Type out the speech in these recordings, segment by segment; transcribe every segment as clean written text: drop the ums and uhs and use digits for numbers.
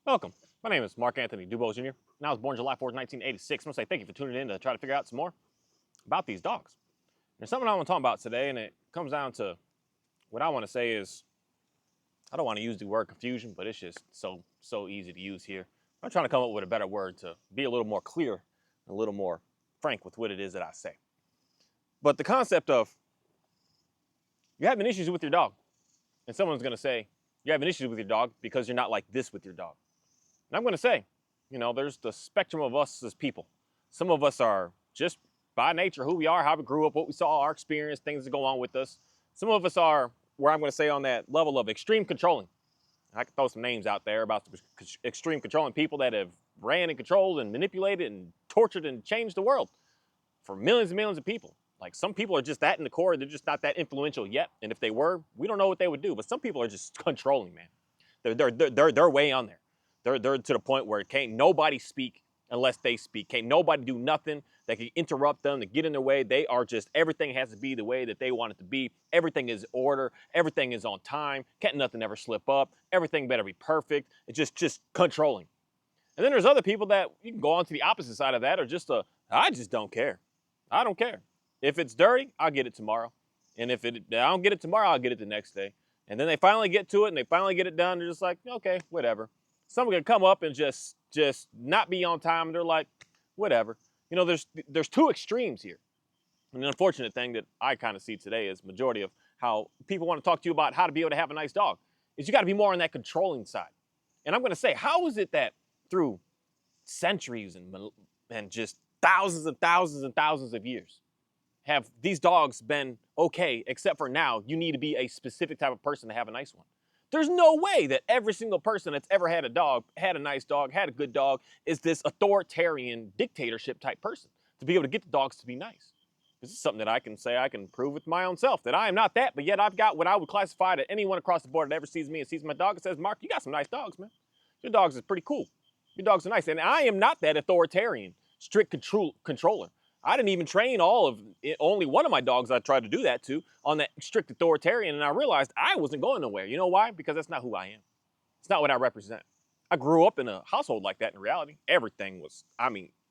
Welcome. My name is Mark Anthony Dubose Jr., and I was born July 4th, 1986. I'm going to say thank you for tuning in to try to figure out some more about these dogs. There's something I want to talk about today, and it comes down to what I want to say is I don't want to use the word confusion, but it's just so easy to use here. I'm trying to come up with a better word to be a little more clear, a little more frank with what it is that I say. But the concept of you're having issues with your dog, and someone's going to say you're having issues with your dog because you're not like this with your dog. And I'm going to say, there's the spectrum of us as people. Some of us are just by nature who we are, how we grew up, what we saw, our experience, things that go on with us. Some of us are where I'm going to say on that level of extreme controlling. I can throw some names out there about the extreme controlling people that have ran and controlled and manipulated and tortured and changed the world for millions and millions of people. Like some people are just that in the core, they're just not that influential yet. And if they were, we don't know what they would do. But some people are just controlling, man. They're way on there. They're to the point where can't nobody speak unless they speak. Can't nobody do nothing that can interrupt them, to get in their way. They are just, everything has to be the way that they want it to be. Everything is order. Everything is on time. Can't nothing ever slip up. Everything better be perfect. It's just controlling. And then there's other people that you can go on to the opposite side of that, or I just don't care. I don't care. If it's dirty, I'll get it tomorrow. And if I don't get it tomorrow, I'll get it the next day. And then they finally get to it and they finally get it done. They're just like, okay, whatever. Someone can come up and just not be on time. And they're like, whatever. There's two extremes here. And the unfortunate thing that I kind of see today is majority of how people want to talk to you about how to be able to have a nice dog is you got to be more on that controlling side. And I'm going to say, how is it that through centuries and just thousands and thousands and thousands of years have these dogs been okay, except for now you need to be a specific type of person to have a nice one? There's no way that every single person that's ever had a dog, had a nice dog, had a good dog, is this authoritarian dictatorship type person to be able to get the dogs to be nice. This is something that I can say I can prove with my own self, that I am not that, but yet I've got what I would classify to anyone across the board that ever sees me and sees my dog and says, Mark, you got some nice dogs, man. Your dogs is pretty cool. Your dogs are nice. And I am not that authoritarian, strict controller. I didn't even train all of it. Only one of my dogs I tried to do that to on that strict authoritarian, and I realized I wasn't going nowhere. You know why? Because that's not who I am. It's not what I represent. I grew up in a household like that in reality. Everything was,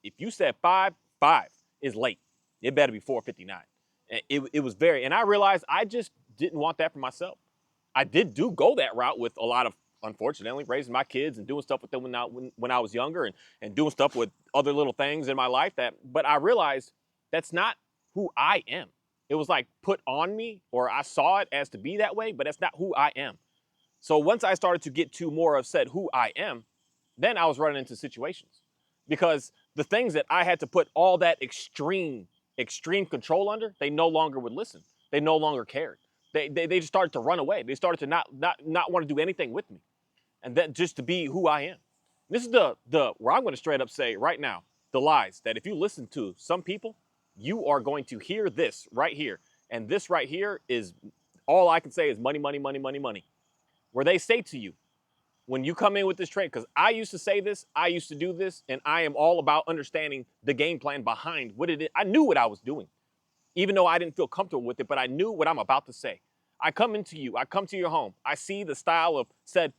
if you said 5 is late. It better be 4:59. It was very, and I realized I just didn't want that for myself. I do go that route with a lot of, unfortunately, raising my kids and doing stuff with them when I was younger, and doing stuff with other little things in my life but I realized that's not who I am. It was like put on me, or I saw it as to be that way, but that's not who I am. So once I started to get to more of said who I am, then I was running into situations because the things that I had to put all that extreme control under, they no longer would listen. They no longer cared. They just started to run away. They started to not want to do anything with me, and then just to be who I am. This is the where I'm going to straight up say right now the lies that if you listen to some people, you are going to hear this right here, and this right here is all I can say is money, money, money, money, money. Where they say to you, when you come in with this trade, because I used to say this, I used to do this, and I am all about understanding the game plan behind what it is. I knew what I was doing, even though I didn't feel comfortable with it, but I knew what I'm about to say. I come into you, I come to your home, I see the style of said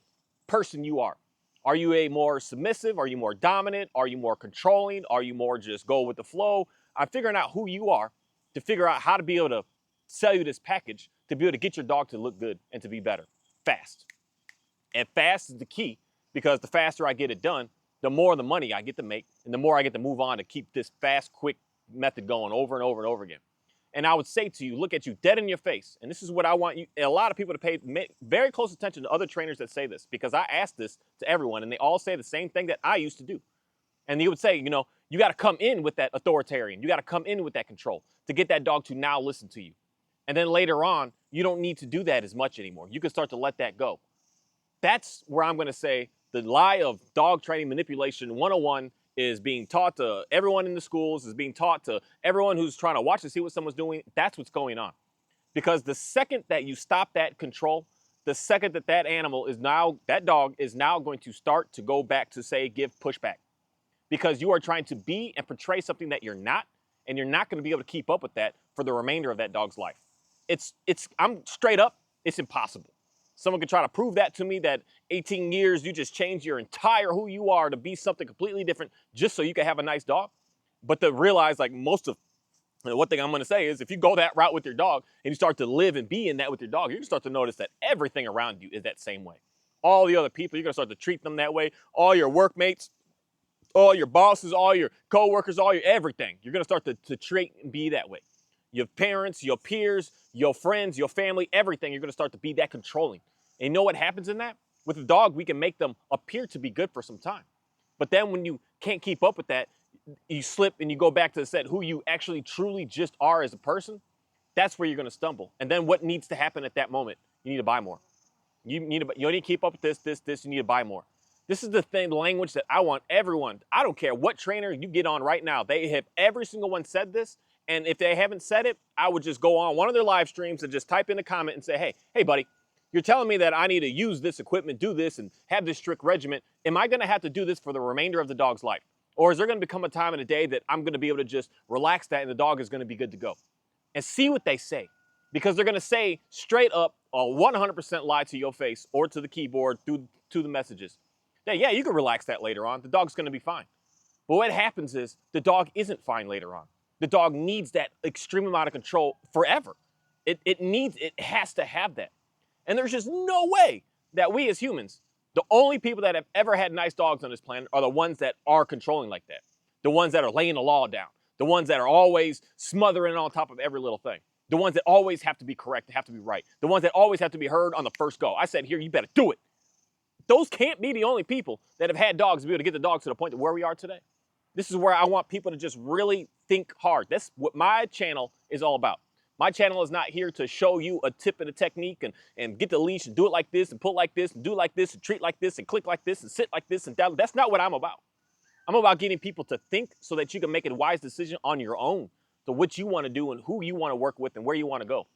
person you are. Are you a more submissive? Are you more dominant? Are you more controlling? Are you more just go with the flow? I'm figuring out who you are to figure out how to be able to sell you this package to be able to get your dog to look good and to be better fast. And fast is the key, because the faster I get it done, the more the money I get to make, and the more I get to move on to keep this fast, quick method going over and over and over again. And I would say to you, look at you dead in your face. And this is what I want you, a lot of people to pay very close attention to other trainers that say this, because I asked this to everyone and they all say the same thing that I used to do. And they would say, you got to come in with that authoritarian. You got to come in with that control to get that dog to now listen to you. And then later on, you don't need to do that as much anymore. You can start to let that go. That's where I'm going to say the lie of dog training manipulation 101 is being taught to everyone in the schools, is being taught to everyone who's trying to watch and see what someone's doing. That's what's going on. Because the second that you stop that control, the second that animal is now, that dog is now going to start to go back to say, give pushback. Because you are trying to be and portray something that you're not, and you're not going to be able to keep up with that for the remainder of that dog's life. I'm straight up, it's impossible. Someone could try to prove that to me, that 18 years, you just changed your entire who you are to be something completely different just so you can have a nice dog. But to realize, like, most of, one thing I'm going to say is, if you go that route with your dog and you start to live and be in that with your dog, you're going to start to notice that everything around you is that same way. All the other people, you're going to start to treat them that way. All your workmates, all your bosses, all your coworkers, all your everything, you're going to start to treat and be that way. Your parents, your peers, your friends, your family, everything, you're going to start to be that controlling. And you know what happens in that? With a dog, we can make them appear to be good for some time. But then when you can't keep up with that, you slip and you go back to the set who you actually truly just are as a person. That's where you're going to stumble. And then what needs to happen at that moment? You need to buy more. You need to keep up with this. You need to buy more. This is the language that I want everyone. I don't care what trainer you get on right now. They have every single one said this. And if they haven't said it, I would just go on one of their live streams and just type in a comment and say, hey, buddy, you're telling me that I need to use this equipment, do this, and have this strict regimen. Am I going to have to do this for the remainder of the dog's life? Or is there going to become a time in a day that I'm going to be able to just relax that and the dog is going to be good to go? And see what they say. Because they're going to say straight up a 100% lie to your face or to the keyboard to the messages. Yeah, you can relax that later on. The dog's going to be fine. But what happens is the dog isn't fine later on. The dog needs that extreme amount of control forever. It has to have that. And there's just no way that we as humans, the only people that have ever had nice dogs on this planet are the ones that are controlling like that. The ones that are laying the law down. The ones that are always smothering on top of every little thing. The ones that always have to be correct, have to be right. The ones that always have to be heard on the first go. I said, here, you better do it. Those can't be the only people that have had dogs to be able to get the dogs to the point of where we are today. This is where I want people to just really think hard. That's what my channel is all about. My channel is not here to show you a tip and a technique and get the leash and do it like this and pull like this and do like this and treat like this and click like this and sit like this and down. That's not what I'm about. I'm about getting people to think so that you can make a wise decision on your own to what you want to do and who you want to work with and where you want to go.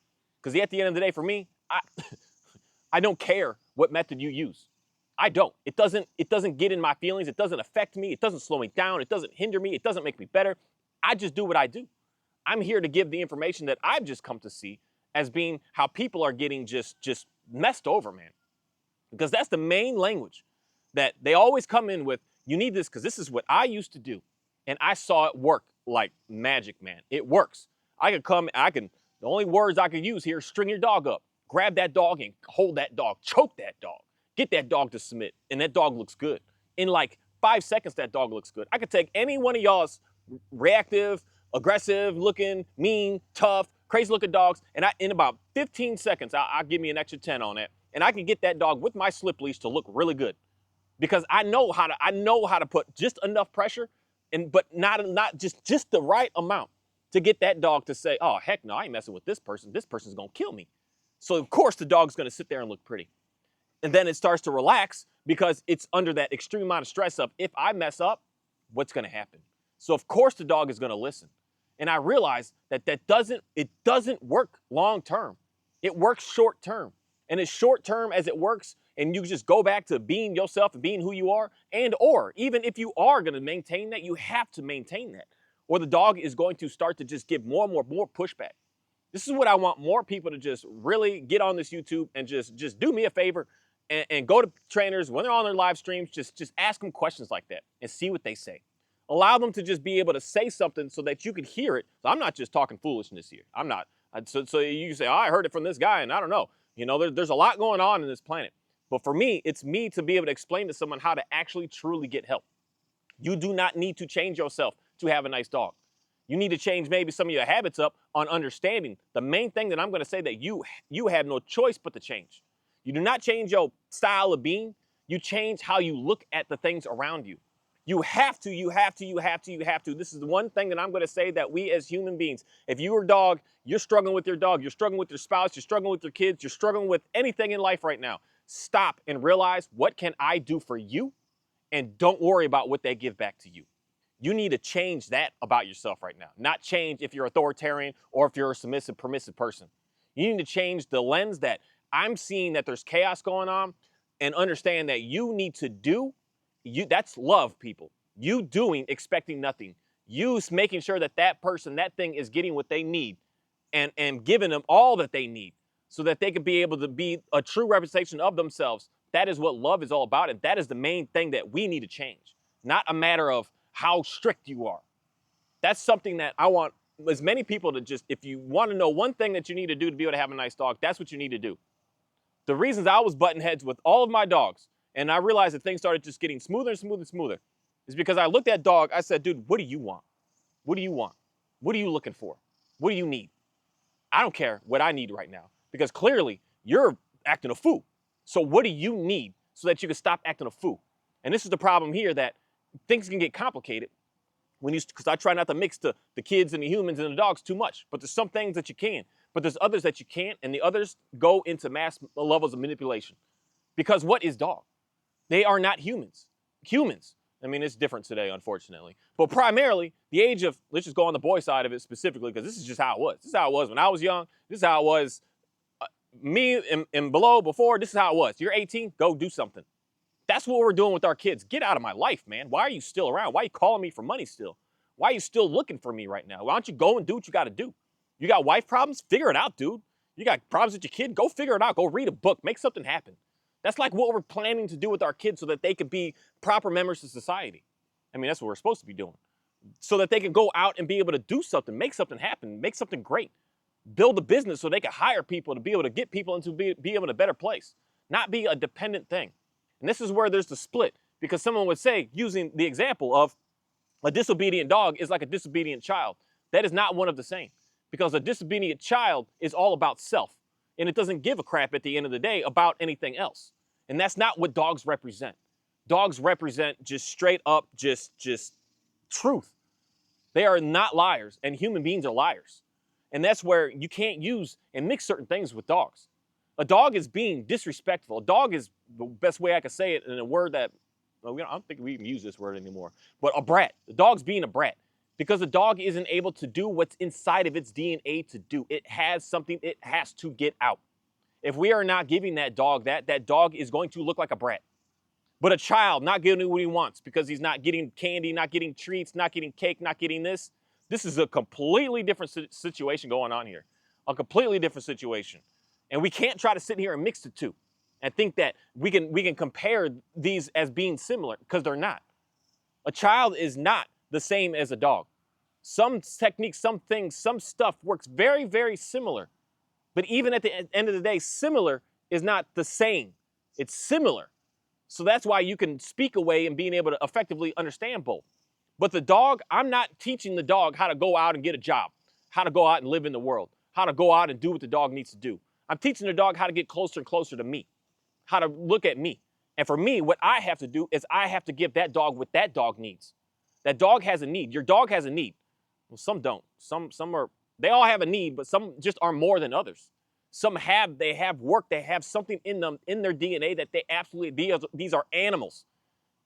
Because at the end of the day, for me, I don't care what method you use. I don't. It doesn't get in my feelings. It doesn't affect me. It doesn't slow me down. It doesn't hinder me. It doesn't make me better. I just do what I do. I'm here to give the information that I've just come to see as being how people are getting just messed over, man. Because that's the main language that they always come in with. You need this because this is what I used to do. And I saw it work like magic, man. It works. The only words I could use here, string your dog up, grab that dog and hold that dog, choke that dog, get that dog to submit, and that dog looks good. In like 5 seconds, that dog looks good. I could take any one of y'all's reactive, aggressive looking, mean, tough, crazy looking dogs, and in about 15 seconds, I'll give me an extra 10 on that. And I can get that dog with my slip leash to look really good. Because I know how to put just enough pressure, but not just the right amount to get that dog to say, oh, heck no, I ain't messing with this person. This person's gonna kill me. So of course the dog's gonna sit there and look pretty. And then it starts to relax because it's under that extreme amount of stress of, if I mess up, what's gonna happen? So of course the dog is gonna listen. And I realized that it doesn't work long term. It works short term. And as short term as it works, and you just go back to being yourself and being who you are, or even if you are gonna maintain that, you have to maintain that. Or the dog is going to start to just give more pushback. This is what I want more people to just really get on this YouTube and just do me a favor and go to trainers when they're on their live streams, just ask them questions like that and see what they say. Allow them to just be able to say something so that you can hear it. So I'm not just talking foolishness here. I'm not. So you say, oh, I heard it from this guy and I don't know. You know, there's a lot going on in this planet. But for me, it's me to be able to explain to someone how to actually truly get help. You do not need to change yourself to have a nice dog. You need to change maybe some of your habits up on understanding. The main thing that I'm going to say that you have no choice but to change. You do not change your style of being. You change how you look at the things around you. You have to. This is the one thing that I'm going to say that we as human beings, if you're a dog, you're struggling with your dog, you're struggling with your spouse, you're struggling with your kids, you're struggling with anything in life right now, stop and realize, what can I do for you? And don't worry about what they give back to you. You need to change that about yourself right now. Not change if you're authoritarian or if you're a submissive, permissive person. You need to change the lens that I'm seeing that there's chaos going on and understand that you need to do. That's love, people. You doing, expecting nothing. You making sure that that person, that thing is getting what they need and giving them all that they need. so that they can be able to be a true representation of themselves. That is what love is all about, and that is the main thing that we need to change, not a matter of how strict you are. That's something that I want as many people to just, if you want to know one thing that you need to do to be able to have a nice dog, that's what you need to do. The reasons I was butting heads with all of my dogs, and I realized that things started just getting smoother and smoother and smoother, is because I looked at dog, I said, dude, what do you want? What do you want? What are you looking for? What do you need? I don't care what I need right now, because clearly you're acting a fool. So what do you need so that you can stop acting a fool? And this is the problem here, that things can get complicated when you, because I try not to mix the kids and the humans and the dogs too much, but there's some things that you can, but there's others that you can't, and the others go into mass levels of manipulation. Because what is dog? They are not humans. Humans, I mean, it's different today, unfortunately. But primarily, the age of, let's just go on the boy side of it specifically, because this is just how it was. This is how it was when I was young. This is how it was me and below before. This is how it was. You're 18, go do something. That's what we're doing with our kids. Get out of my life, man. Why are you still around? Why are you calling me for money still? Why are you still looking for me right now? Why don't you go and do what you got to do? You got wife problems? Figure it out, dude. You got problems with your kid? Go figure it out. Go read a book. Make something happen. That's like what we're planning to do with our kids so that they can be proper members of society. I mean, that's what we're supposed to be doing. So that they can go out and be able to do something, make something happen, make something great. Build a business so they can hire people to be able to get people into be able in a better place. Not be a dependent thing. And this is where there's the split. Because someone would say, using the example of a disobedient dog is like a disobedient child. That is not one of the same. Because a disobedient child is all about self. And it doesn't give a crap at the end of the day about anything else. And that's not what dogs represent. Dogs represent just straight up, just truth. They are not liars, and human beings are liars. And that's where you can't use and mix certain things with dogs. A dog is being disrespectful. A dog is, the best way I can say it in a word that, well, I don't think we even use this word anymore, but a brat. The dog's being a brat because the dog isn't able to do what's inside of its DNA to do. It has something it has to get out. If we are not giving that dog that dog is going to look like a brat. But a child not getting what he wants because he's not getting candy, not getting treats, not getting cake, not getting this. This is a completely different situation going on here. A completely different situation. And we can't try to sit here and mix the two and think that we can compare these as being similar, because they're not. A child is not the same as a dog. Some techniques, some things, some stuff works very, very similar. But even at the end of the day, similar is not the same. It's similar. So that's why you can speak away and being able to effectively understand both. But the dog, I'm not teaching the dog how to go out and get a job, how to go out and live in the world, how to go out and do what the dog needs to do. I'm teaching the dog how to get closer and closer to me, how to look at me. And for me, what I have to do is I have to give that dog what that dog needs. That dog has a need. Your dog has a need. Well, some don't. Some are, they all have a need, but some just are more than others. Some they have work, they have something in them, in their DNA that they absolutely, these are animals.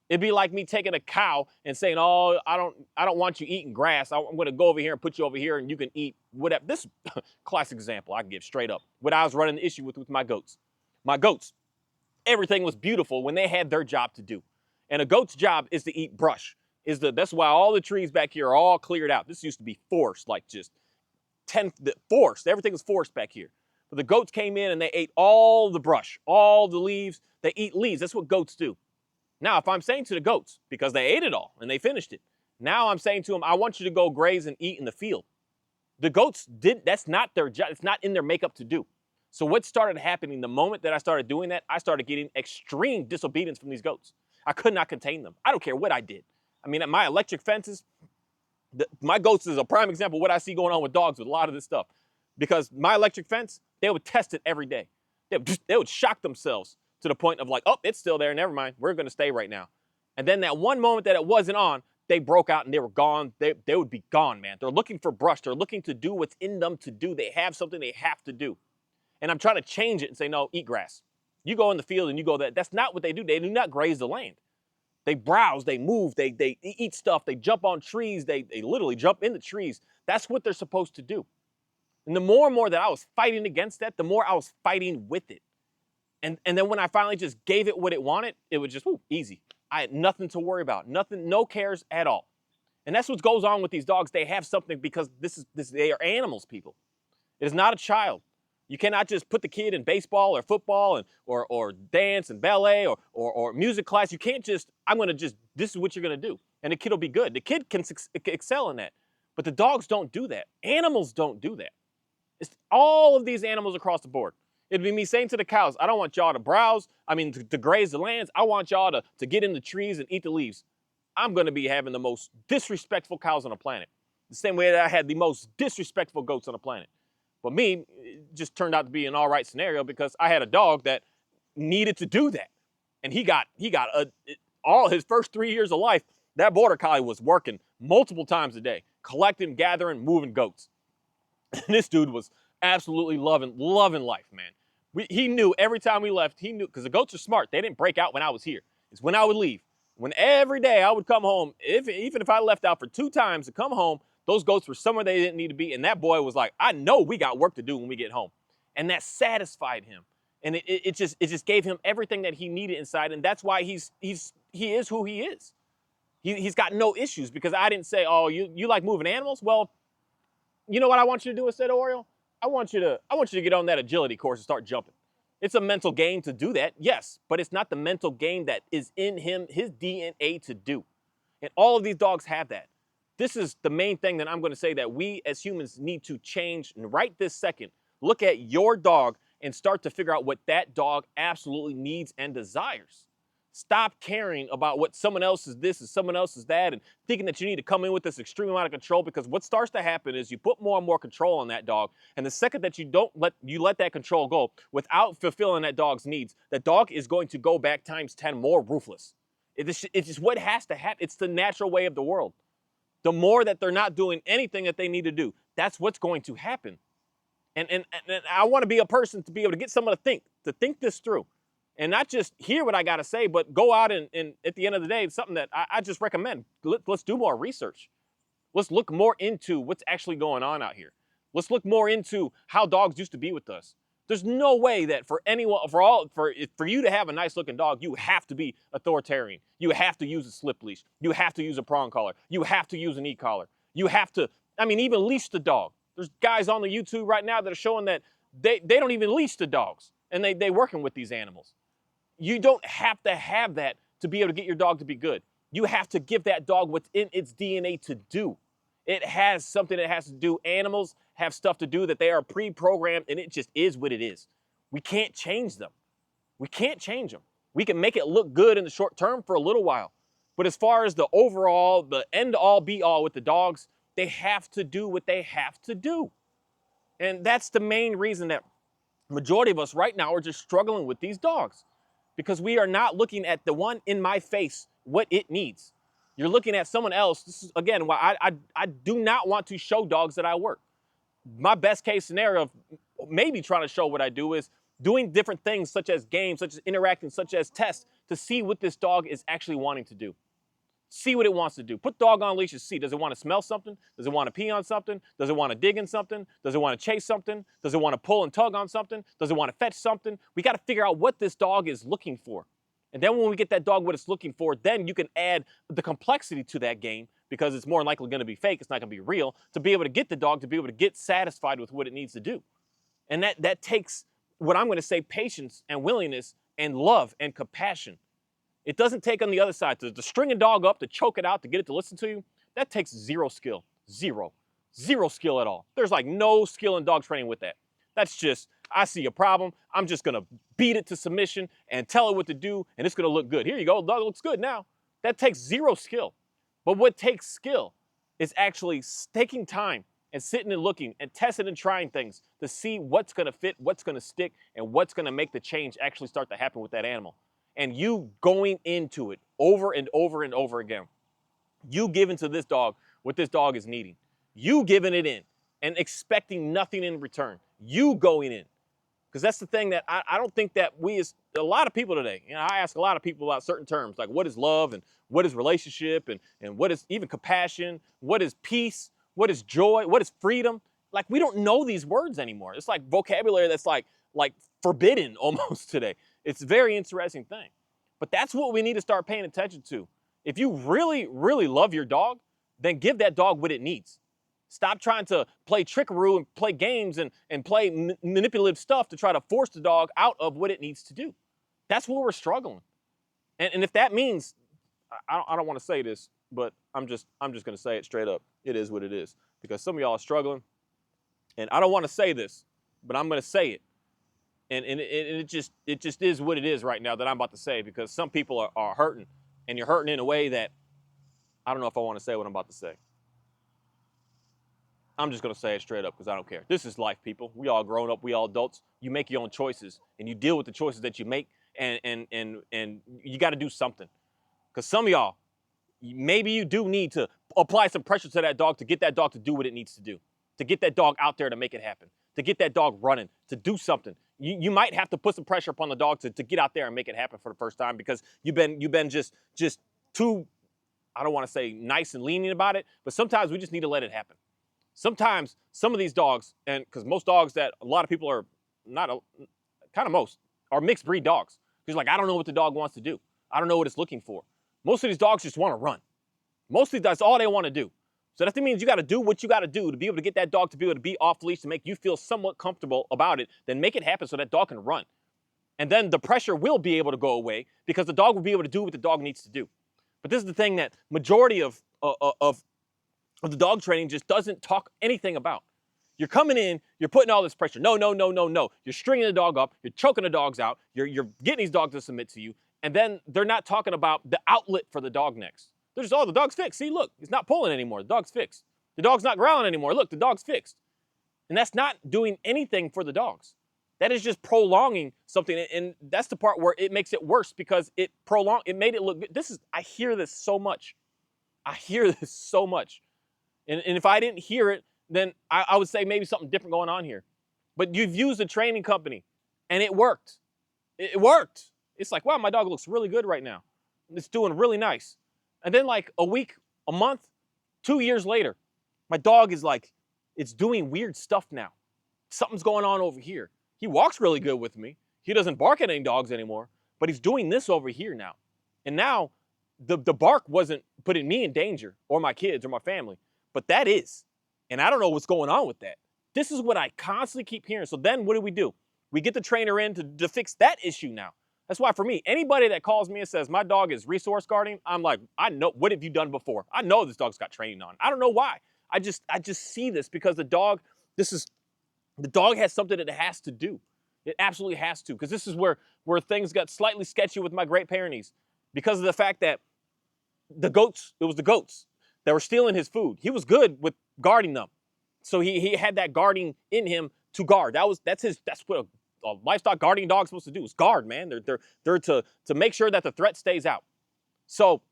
It'd be like me taking a cow and saying, oh, I don't want you eating grass. I'm going to go over here and put you over here and you can eat whatever. This classic example I can give straight up. What I was running the issue with my goats. My goats, everything was beautiful when they had their job to do. And a goat's job is to eat brush. That's why all the trees back here are all cleared out. This used to be forest, like just forest. Everything was forest back here. But the goats came in and they ate all the brush, all the leaves. They eat leaves. That's what goats do. Now, if I'm saying to the goats, because they ate it all and they finished it, now I'm saying to them, I want you to go graze and eat in the field. The goats that's not their job. It's not in their makeup to do. So what started happening the moment that I started doing that, I started getting extreme disobedience from these goats. I could not contain them. I don't care what I did. I mean, at my electric fences, my goats is a prime example of what I see going on with dogs with a lot of this stuff. Because my electric fence, they would test it every day. They would shock themselves to the point of like, oh, it's still there. Never mind. We're going to stay right now. And then that one moment that it wasn't on, they broke out and they were gone. They would be gone, man. They're looking for brush. They're looking to do what's in them to do. They have something they have to do. And I'm trying to change it and say, no, eat grass. You go in the field and you go there. That's not what they do. They do not graze the land. They browse, they move, they eat stuff, they jump on trees, they literally jump into trees. That's what they're supposed to do. And the more and more that I was fighting against that, the more I was fighting with it. And then when I finally just gave it what it wanted, it was just easy. I had nothing to worry about, nothing, no cares at all. And that's what goes on with these dogs. They have something because they are animals, people. It is not a child. You cannot just put the kid in baseball or football and or dance and ballet or music class. You can't just, this is what you're going to do. And the kid will be good. The kid can excel in that. But the dogs don't do that. Animals don't do that. It's all of these animals across the board. It'd be me saying to the cows, I don't want y'all to browse, to graze the lands. I want y'all to get in the trees and eat the leaves. I'm going to be having the most disrespectful cows on the planet. The same way that I had the most disrespectful goats on the planet. But me, it just turned out to be an all right scenario because I had a dog that needed to do that. And he got all his first 3 years of life, that border collie was working multiple times a day, collecting, gathering, moving goats. And this dude was absolutely loving life, man. He knew every time we left, he knew, because the goats are smart. They didn't break out when I was here. It's when I would leave. When every day I would come home, even if I left out for 2 times to come home, those goats were somewhere they didn't need to be. And that boy was like, I know we got work to do when we get home. And that satisfied him. And it just gave him everything that he needed inside. And that's why he is who he is. He's got no issues because I didn't say, oh, you like moving animals? Well, you know what I want you to do instead, Oriole? I want you to get on that agility course and start jumping. It's a mental game to do that, yes, but it's not the mental game that is in him, his DNA to do. And all of these dogs have that. This is the main thing that I'm going to say that we as humans need to change right this second. Look at your dog and start to figure out what that dog absolutely needs and desires. Stop caring about what someone else is this and someone else is that and thinking that you need to come in with this extreme amount of control, because what starts to happen is you put more and more control on that dog. And the second that you let that control go without fulfilling that dog's needs, that dog is going to go back times 10 more ruthless. It's just what has to happen. It's the natural way of the world. The more that they're not doing anything that they need to do, that's what's going to happen. And I want to be a person to be able to get someone to think this through. And not just hear what I got to say, but go out and at the end of the day, it's something that I just recommend. Let's do more research. Let's look more into what's actually going on out here. Let's look more into how dogs used to be with us. There's no way that for you to have a nice looking dog, you have to be authoritarian. You have to use a slip leash. You have to use a prong collar. You have to use an e-collar. You have to, even leash the dog. There's guys on the YouTube right now that are showing that they don't even leash the dogs, and they working with these animals. You don't have to have that to be able to get your dog to be good. You have to give that dog what's in its DNA to do. It has something that has to do. Animals have stuff to do that they are pre-programmed, and it just is what it is. We can't change them. We can't change them. We can make it look good in the short term for a little while. But as far as the overall, the end-all, be-all with the dogs, they have to do what they have to do. And that's the main reason that majority of us right now are just struggling with these dogs. Because we are not looking at the one in my face, what it needs. You're looking at someone else. This is, again, why I do not want to show dogs that I work. My best case scenario of maybe trying to show what I do is doing different things, such as games, such as interacting, such as tests, to see what this dog is actually wanting to do. See what it wants to do. Put dog on leashes, see. Does it want to smell something? Does it want to pee on something? Does it want to dig in something? Does it want to chase something? Does it want to pull and tug on something? Does it want to fetch something? We got to figure out what this dog is looking for. And then when we get that dog what it's looking for, then you can add the complexity to that game, because it's more likely going to be fake, it's not going to be real, to be able to get the dog to be able to get satisfied with what it needs to do. And that takes, what I'm going to say, patience and willingness and love and compassion. It doesn't take on the other side to string a dog up, to choke it out, to get it to listen to you. That takes zero skill. Zero skill at all. There's like no skill in dog training with that. That's just, I see a problem, I'm just going to beat it to submission and tell it what to do, and it's going to look good. Here you go, dog looks good now. That takes zero skill. But what takes skill is actually taking time and sitting and looking and testing and trying things to see what's going to fit, what's going to stick, and what's going to make the change actually start to happen with that animal. And you going into it over and over and over again. You giving to this dog what this dog is needing. You giving it in and expecting nothing in return. You going in. Because that's the thing that I don't think that a lot of people today, I ask a lot of people about certain terms, like what is love and what is relationship and what is even compassion, what is peace, what is joy, what is freedom. Like, we don't know these words anymore. It's like vocabulary that's like forbidden almost today. It's a very interesting thing. But that's what we need to start paying attention to. If you really, really love your dog, then give that dog what it needs. Stop trying to play trickaroo and play games and play manipulative stuff to try to force the dog out of what it needs to do. That's where we're struggling. And if that means, I don't want to say this, but I'm just going to say it straight up. It is what it is. Because some of y'all are struggling. And I don't want to say this, but I'm going to say it. And it just is what it is right now that I'm about to say, because some people are hurting, and you're hurting in a way that I don't know if I want to say what I'm about to say. I'm just going to say it straight up because I don't care. This is life, people. We all grown up. We all adults. You make your own choices, and you deal with the choices that you make, and you got to do something. Because some of y'all, maybe you do need to apply some pressure to that dog to get that dog to do what it needs to do, to get that dog out there to make it happen, to get that dog running, to do something. You might have to put some pressure upon the dog to get out there and make it happen for the first time, because you've been just too, I don't want to say nice and lenient about it, but sometimes we just need to let it happen. Sometimes some of these dogs, and because most dogs that a lot of people are most are mixed breed dogs. Because like, I don't know what the dog wants to do. I don't know what it's looking for. Most of these dogs just want to run. Most of these, that's all they want to do. So that means you got to do what you got to do to be able to get that dog to be able to be off leash, to make you feel somewhat comfortable about it. Then make it happen so that dog can run. And then the pressure will be able to go away because the dog will be able to do what the dog needs to do. But this is the thing that majority of the dog training just doesn't talk anything about. You're coming in, you're putting all this pressure. No. You're stringing the dog up, you're choking the dogs out, you're getting these dogs to submit to you, and then they're not talking about the outlet for the dog next. They're just, oh, the dog's fixed. See, look, he's not pulling anymore. The dog's fixed. The dog's not growling anymore. Look, the dog's fixed. And that's not doing anything for the dogs. That is just prolonging something, and that's the part where it makes it worse, because it made it look good. I hear this so much. And if I didn't hear it, then I would say maybe something different going on here. But you've used a training company, and it worked. It worked. It's like, wow, my dog looks really good right now. It's doing really nice. And then like a week, a month, 2 years later, my dog is like, it's doing weird stuff now. Something's going on over here. He walks really good with me. He doesn't bark at any dogs anymore, but he's doing this over here now. And now the bark wasn't putting me in danger or my kids or my family, but that is. And I don't know what's going on with that. This is what I constantly keep hearing. So then what do? We get the trainer in to fix that issue now. That's why for me, anybody that calls me and says my dog is resource guarding, I'm like, I know, what have you done before? I know this dog's got training on. I don't know why. I just see this because the dog has something that it has to do. It absolutely has to, because this is where things got slightly sketchy with my Great Pyrenees, because of the fact that it was the goats that were stealing his food. He was good with guarding them. So he had that guarding in him to guard. That's what a livestock guarding dog's supposed to do, is guard, man. They're to make sure that the threat stays out. So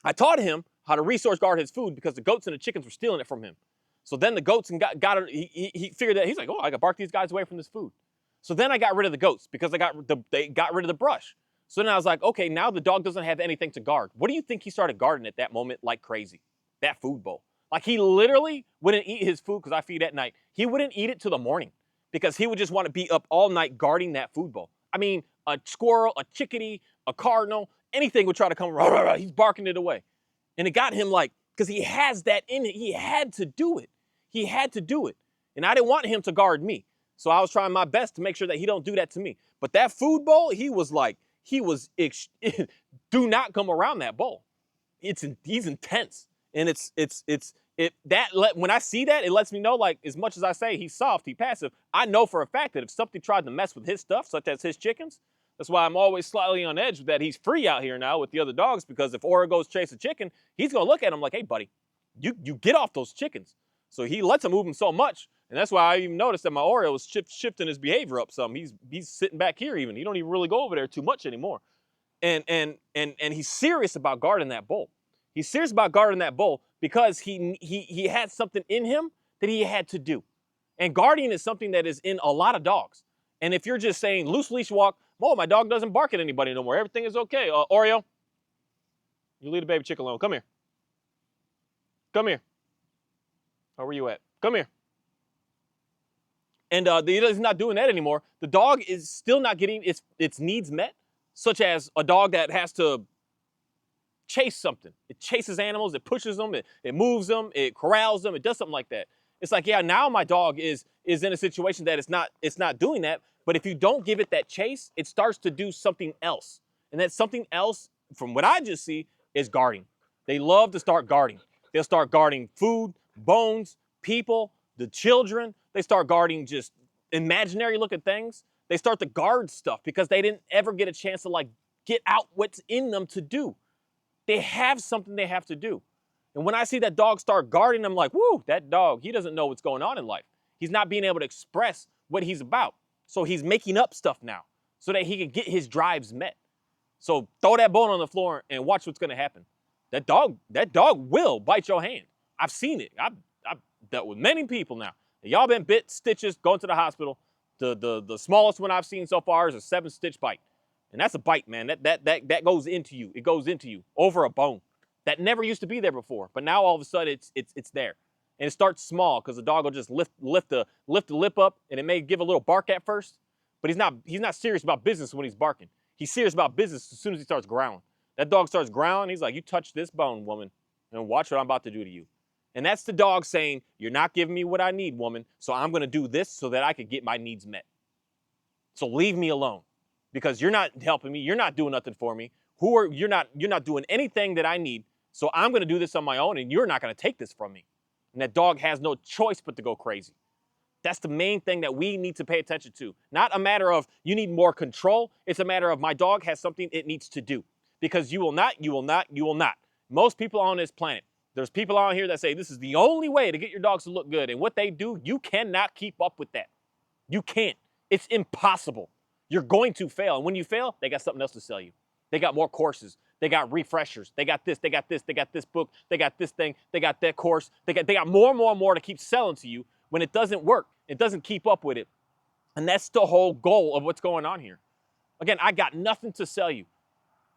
I taught him how to resource guard his food, because the goats and the chickens were stealing it from him. So then the goats got it. He figured that, he's like, oh, I got to bark these guys away from this food. So then I got rid of the goats because they got rid of the brush. So then I was like, okay, now the dog doesn't have anything to guard. What do you think he started guarding at that moment like crazy? That food bowl. Like, he literally wouldn't eat his food, because I feed at night. He wouldn't eat it till the morning, because he would just want to be up all night guarding that food bowl. I mean, a squirrel, a chickadee, a cardinal, anything would try to come, rah, rah, rah, he's barking it away. And it got him, like, because he has that in it. He had to do it. And I didn't want him to guard me. So I was trying my best to make sure that he don't do that to me. But that food bowl, do not come around that bowl. He's intense. And when I see that, it lets me know, like, as much as I say he's soft, he's passive, I know for a fact that if something tried to mess with his stuff, such as his chickens, that's why I'm always slightly on edge that he's free out here now with the other dogs, because if Ora goes chase a chicken, he's going to look at him like, hey, buddy, you get off those chickens. So he lets him move him so much. And that's why I even noticed that my Oreo was shifting his behavior up some. He's sitting back here even. He don't even really go over there too much anymore. And he's serious about guarding that bull. He's serious about guarding that bull because he had something in him that he had to do. And guarding is something that is in a lot of dogs. And if you're just saying loose leash walk, oh, my dog doesn't bark at anybody no more, everything is okay. Oreo, you leave the baby chick alone. Come here. Come here. Where were you at? Come here. And he's not doing that anymore. The dog is still not getting its needs met, such as a dog that has to chase something. It chases animals, it pushes them, it moves them, it corrals them, it does something like that. It's like, yeah, now my dog is in a situation that it's not doing that. But if you don't give it that chase, it starts to do something else. And that something else, from what I just see, is guarding. They love to start guarding. They'll start guarding food, bones, people, the children. They start guarding just imaginary looking things. They start to guard stuff because they didn't ever get a chance to like get out what's in them to do. They have something they have to do. And when I see that dog start guarding, I'm like, whoo, that dog, he doesn't know what's going on in life. He's not being able to express what he's about. So he's making up stuff now so that he can get his drives met. So throw that bone on the floor and watch what's going to happen. That dog will bite your hand. I've seen it. I've dealt with many people now. Y'all been bit, stitches, going to the hospital. The smallest one I've seen so far is a 7-stitch bite. And that's a bite, man. That goes into you. It goes into you over a bone. That never used to be there before. But now all of a sudden it's there. And it starts small because the dog will just lift the lip up, and it may give a little bark at first, but he's not serious about business when he's barking. He's serious about business as soon as he starts growling. That dog starts growling, he's like, you touch this bone, woman, and watch what I'm about to do to you. And that's the dog saying, you're not giving me what I need, woman, so I'm gonna do this so that I can get my needs met. So leave me alone because you're not helping me, you're not doing nothing for me. You're not doing anything that I need, so I'm gonna do this on my own and you're not gonna take this from me. And that dog has no choice but to go crazy. That's the main thing that we need to pay attention to. Not a matter of you need more control. It's a matter of my dog has something it needs to do. Because you will not. Most people on this planet, there's people on here that say this is the only way to get your dogs to look good. And what they do, you cannot keep up with that. You can't. It's impossible. You're going to fail. And when you fail, they got something else to sell you. They got more courses. They got refreshers. They got this, they got this, they got this book, they got this thing, they got that course. They got more and more and more to keep selling to you when it doesn't work. It doesn't keep up with it. And that's the whole goal of what's going on here. Again, I got nothing to sell you.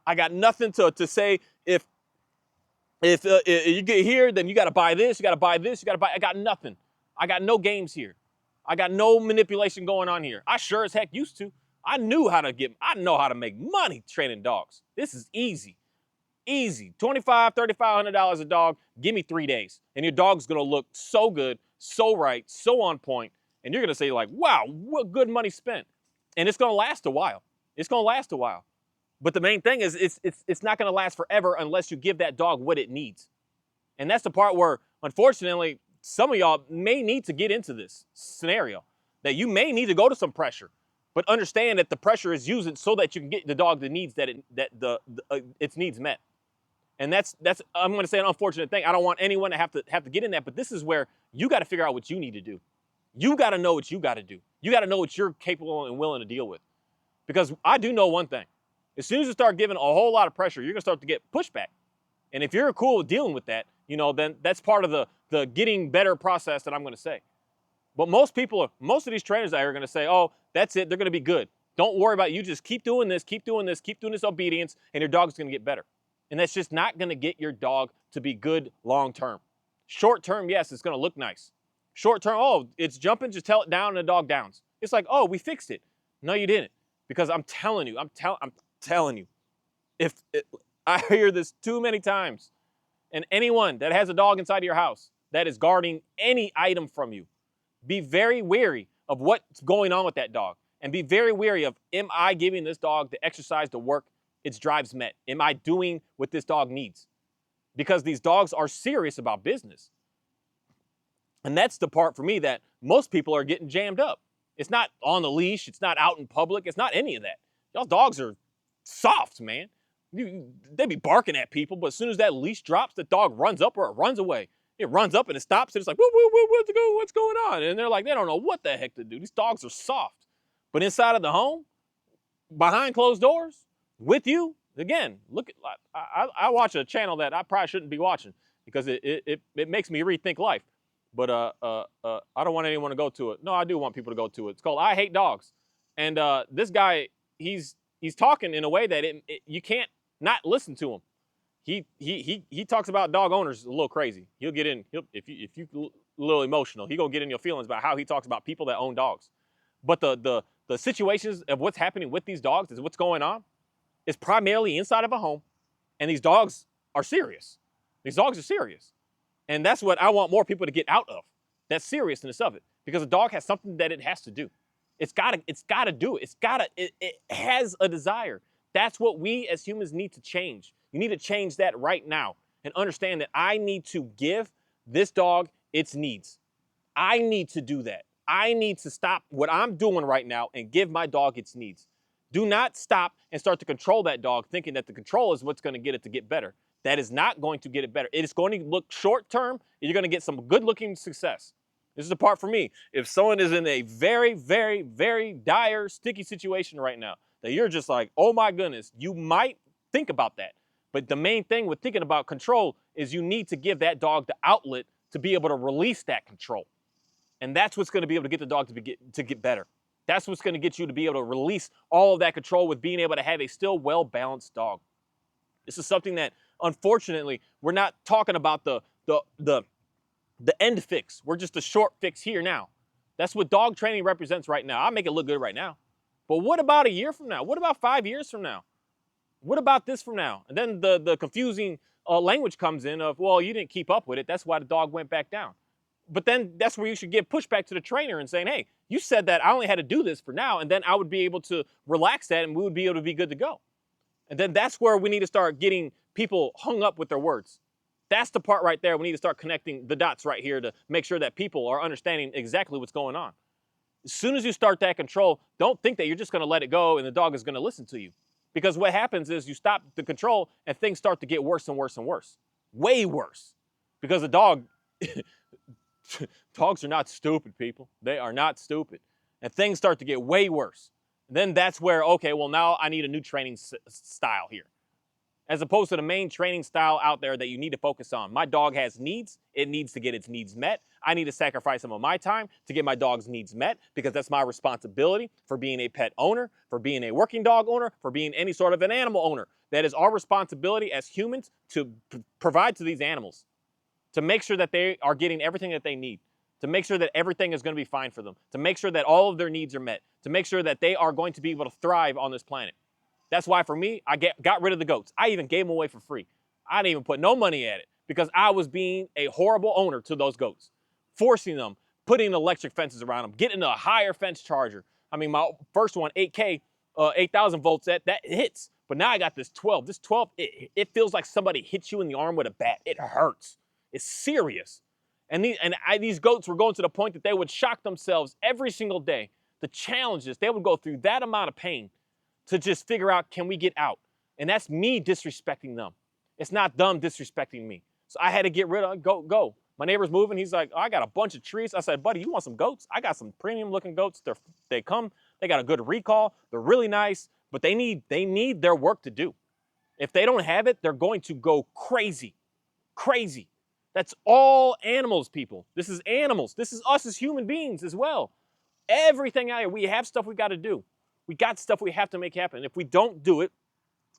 I got nothing to say if you get here, then you got to buy this, you got to buy this, you got to buy. I got nothing. I got no games here. I got no manipulation going on here. I sure as heck used to. I know how to make money training dogs. This is easy. Easy. $2,500, $3,500 a dog. Give me 3 days. And your dog's going to look so good, so right, so on point. And you're going to say like, wow, what good money spent. And it's going to last a while. It's going to last a while. But the main thing is it's not going to last forever unless you give that dog what it needs. And that's the part where, unfortunately, some of y'all may need to get into this scenario. That you may need to go to some pressure. But understand that the pressure is used so that you can get the dog the needs its needs met. And that's I'm going to say an unfortunate thing. I don't want anyone to have to get in that, but this is where you got to figure out what you need to do. You got to know what you got to do. You got to know what you're capable and willing to deal with. Because I do know one thing. As soon as you start giving a whole lot of pressure, you're going to start to get pushback. And if you're cool with dealing with that, then that's part of the getting better process that I'm going to say. But most of these trainers out here are going to say, oh, that's it. They're going to be good. Don't worry about it. You just keep doing this, keep doing this, keep doing this obedience, and your dog's going to get better. And that's just not going to get your dog to be good long term. Short term, yes, it's going to look nice. Short term, oh, it's jumping, just tell it down and the dog downs. It's like, oh, we fixed it. No, you didn't. Because I'm telling you, I hear this too many times. And anyone that has a dog inside of your house that is guarding any item from you, be very wary of what's going on with that dog. And be very wary of, am I giving this dog the exercise, the work, its drives met? Am I doing what this dog needs? Because these dogs are serious about business. And that's the part for me that most people are getting jammed up. It's not on the leash. It's not out in public. It's not any of that. Y'all dogs are soft, man. They be barking at people, but as soon as that leash drops, the dog runs up or it runs away. It runs up and it stops, and it's like, what's going on? And they're like, they don't know what the heck to do. These dogs are soft. But inside of the home, behind closed doors, with you, again, look at, I watch a channel that I probably shouldn't be watching because it makes me rethink life. But I don't want anyone to go to it. No, I do want people to go to it. It's called I Hate Dogs. And this guy, he's talking in a way that you can't not listen to him. He talks about dog owners a little crazy. He'll get in, if you a little emotional, he gonna get in your feelings about how he talks about people that own dogs. But the situations of what's happening with these dogs is what's going on is primarily inside of a home. And these dogs are serious. These dogs are serious. And that's what I want more people to get out of, that seriousness of it. Because a dog has something that it has to do. It's gotta do it. It has a desire. That's what we as humans need to change. You need to change that right now and understand that I need to give this dog its needs. I need to do that. I need to stop what I'm doing right now and give my dog its needs. Do not stop and start to control that dog thinking that the control is what's going to get it to get better. That is not going to get it better. It is going to look short term. You're going to get some good looking success. This is the part for me. If someone is in a very, very, very dire, sticky situation right now, that you're just like, oh my goodness, you might think about that. But the main thing with thinking about control is you need to give that dog the outlet to be able to release that control. And that's what's going to be able to get the dog to get better. That's what's going to get you to be able to release all of that control with being able to have a still well-balanced dog. This is something that, unfortunately, we're not talking about the end fix. We're just a short fix here now. That's what dog training represents right now. I make it look good right now. But what about a year from now? What about 5 years from now? What about this from now? And then the confusing language comes in of, well, you didn't keep up with it. That's why the dog went back down. But then that's where you should give pushback to the trainer and saying, hey, you said that I only had to do this for now, and then I would be able to relax that and we would be able to be good to go. And then that's where we need to start getting people hung up with their words. That's the part right there. We need to start connecting the dots right here to make sure that people are understanding exactly what's going on. As soon as you start that control, don't think that you're just going to let it go and the dog is going to listen to you. Because what happens is you stop the control and things start to get worse and worse and worse. Way worse. Because the dog, dogs are not stupid, people. They are not stupid. And things start to get way worse. And then that's where, okay, well, now I need a new training style here. As opposed to the main training style out there that you need to focus on. My dog has needs. It needs to get its needs met. I need to sacrifice some of my time to get my dog's needs met because that's my responsibility for being a pet owner, for being a working dog owner, for being any sort of an animal owner. That is our responsibility as humans to provide to these animals, to make sure that they are getting everything that they need, to make sure that everything is going to be fine for them, to make sure that all of their needs are met, to make sure that they are going to be able to thrive on this planet. That's why for me, I got rid of the goats. I even gave them away for free. I didn't even put no money at it because I was being a horrible owner to those goats, forcing them, putting electric fences around them, getting a higher fence charger. I mean, my first one, 8K, 8,000 volts, that hits. But now I got this 12. This 12, it feels like somebody hits you in the arm with a bat. It hurts. It's serious. And these goats were going to the point that they would shock themselves every single day. The challenges, they would go through that amount of pain to just figure out, can we get out? And that's me disrespecting them. It's not them disrespecting me. So I had to get rid of it. Go. My neighbor's moving. He's like, oh, I got a bunch of trees. I said, buddy, you want some goats? I got some premium looking goats. They got a good recall. They're really nice, but they need their work to do. If they don't have it, they're going to go crazy. Crazy. That's all animals, people. This is animals. This is us as human beings as well. Everything out here, we have stuff we got to do. We got stuff we have to make happen. If we don't do it,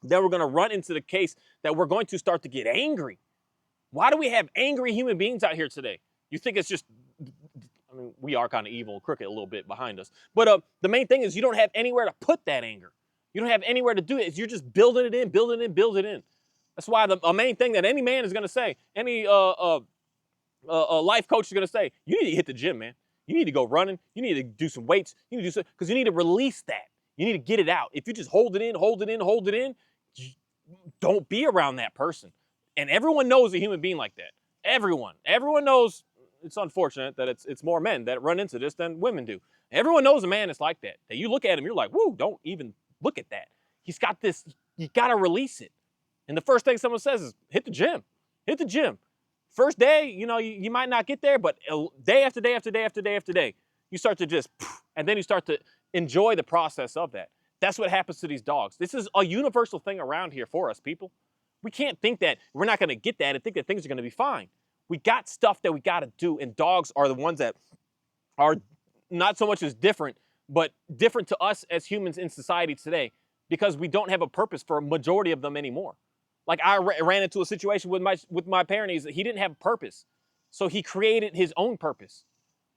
then we're going to run into the case that we're going to start to get angry. Why do we have angry human beings out here today? You think it's just, I mean, we are kind of evil, crooked a little bit behind us. But the main thing is you don't have anywhere to put that anger. You don't have anywhere to do it. You're just building it in, building it in, building it in. That's why the main thing that any man is going to say, any life coach is going to say, you need to hit the gym, man. You need to go running. You need to do some weights. You need to do something because you need to release that. You need to get it out. If you just hold it in, don't be around that person. And everyone knows a human being like that. Everyone knows. It's unfortunate that it's more men that run into this than women do. Everyone knows a man that's like that. That you look at him, you're like, woo, don't even look at that. He's got this, you got to release it. And the first thing someone says is, hit the gym. Hit the gym. First day, you might not get there, but day after day after day after day after day, you start to just, and then you start to enjoy the process of that. That's what happens to these dogs. This is a universal thing around here for us, people. We can't think that we're not going to get that and think that things are going to be fine. We got stuff that we got to do, and dogs are the ones that are not so much as different, but different to us as humans in society today because we don't have a purpose for a majority of them anymore. Like I ran into a situation with my parent. He didn't have a purpose, so he created his own purpose.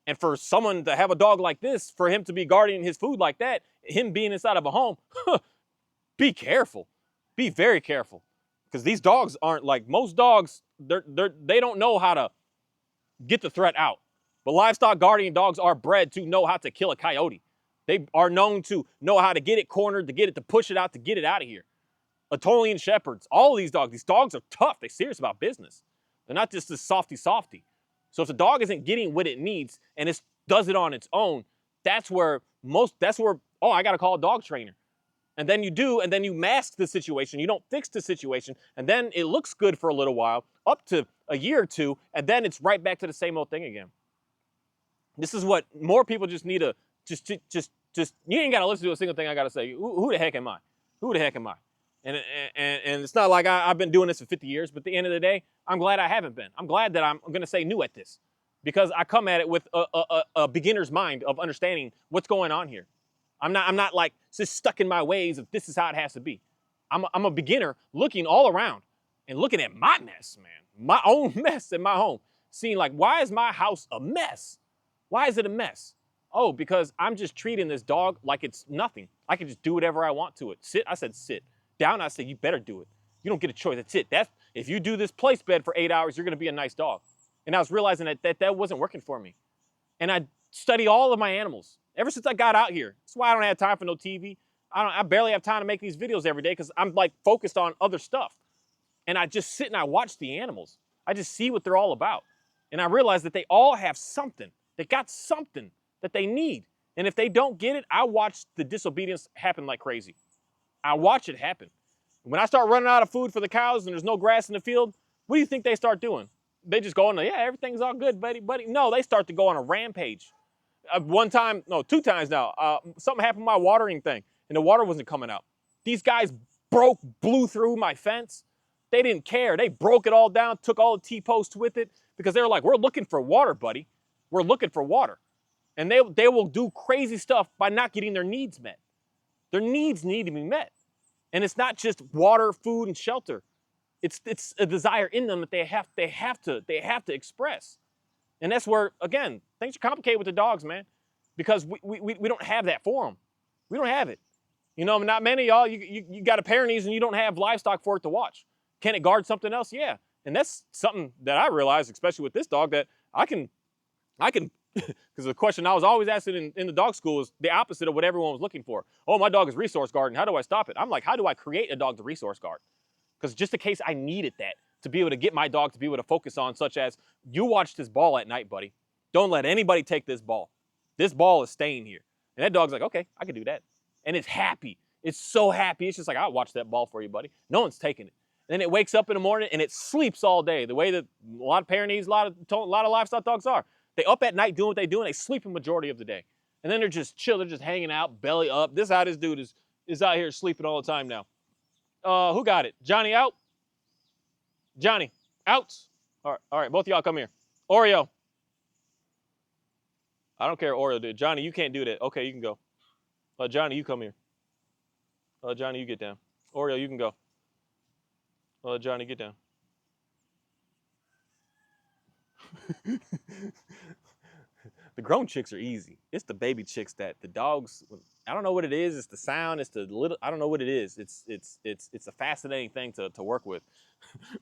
And for someone to have a dog like this, for him to be guarding his food like that, him being inside of a home, be careful. Be very careful. Because these dogs aren't like most dogs. They don't know how to get the threat out. But livestock guardian dogs are bred to know how to kill a coyote. They are known to know how to get it cornered, to get it, to push it out, to get it out of here. Attolian shepherds, all of these dogs are tough. They're serious about business. They're not just this softy. So if the dog isn't getting what it needs and it does it on its own, that's where, oh, I got to call a dog trainer. And then you do, and then you mask the situation. You don't fix the situation, and then it looks good for a little while, up to a year or two, and then it's right back to the same old thing again. This is what more people just need to, just you ain't got to listen to a single thing I got to say. Who the heck am I? Who the heck am I? And it's not like I've been doing this for 50 years, but at the end of the day, I'm glad I haven't been. I'm glad that I'm going to say new at this, because I come at it with a beginner's mind of understanding what's going on here. I'm not like just stuck in my ways of this is how it has to be. I'm a beginner looking all around and looking at my mess, man, my own mess in my home, seeing like, why is my house a mess? Why is it a mess? Oh, because I'm just treating this dog like it's nothing. I can just do whatever I want to it. Sit, I said sit. Down, I said you better do it. You don't get a choice. That's it. If you do this place bed for 8 hours, you're going to be a nice dog. And I was realizing that wasn't working for me. And I study all of my animals. Ever since I got out here. That's why I don't have time for no TV. I barely have time to make these videos every day because I'm like focused on other stuff. And I just sit and I watch the animals. I just see what they're all about. And I realize that they all have something. They got something that they need. And if they don't get it, I watch the disobedience happen like crazy. I watch it happen. When I start running out of food for the cows and there's no grass in the field, what do you think they start doing? They just go on, yeah, everything's all good, buddy. No, they start to go on a rampage. Two times now, something happened with my watering thing, and the water wasn't coming out. These guys blew through my fence. They didn't care. They broke it all down, took all the T-posts with it, because they were like, we're looking for water, buddy. We're looking for water. And they will do crazy stuff by not getting their needs met. Their needs need to be met. And it's not just water, food, and shelter. It's a desire in them that they have to express. And that's where, again, things are complicated with the dogs, man, because we don't have that for them. We don't have it. You know, not many of y'all, you got a Pyrenees and you don't have livestock for it to watch. Can it guard something else? Yeah. And that's something that I realized, especially with this dog, that I can, because the question I was always asking in the dog school is the opposite of what everyone was looking for. Oh, my dog is resource guarding. How do I stop it? I'm like, how do I create a dog to resource guard? Because just in case I needed that, to be able to get my dog to be able to focus on, such as, you watch this ball at night, buddy. Don't let anybody take this ball. This ball is staying here. And that dog's like, okay, I can do that. And it's happy. It's so happy. It's just like, I'll watch that ball for you, buddy. No one's taking it. Then it wakes up in the morning and it sleeps all day. The way that a lot of Pyrenees, a lot of livestock dogs are. They up at night doing what they do, and they sleep the majority of the day. And then they're just chill. They're just hanging out, belly up. This is how this dude is out here sleeping all the time now. Who got it? Johnny out? Johnny, out. All right, both of y'all come here. Oreo. I don't care what Oreo did. Johnny, you can't do that. Okay, you can go. Johnny, you come here. Johnny, you get down. Oreo, you can go. Johnny, get down. The grown chicks are easy. It's the baby chicks that the dogs, I don't know what it is. It's the sound. It's the little, I don't know what it is. It's a fascinating thing to work with.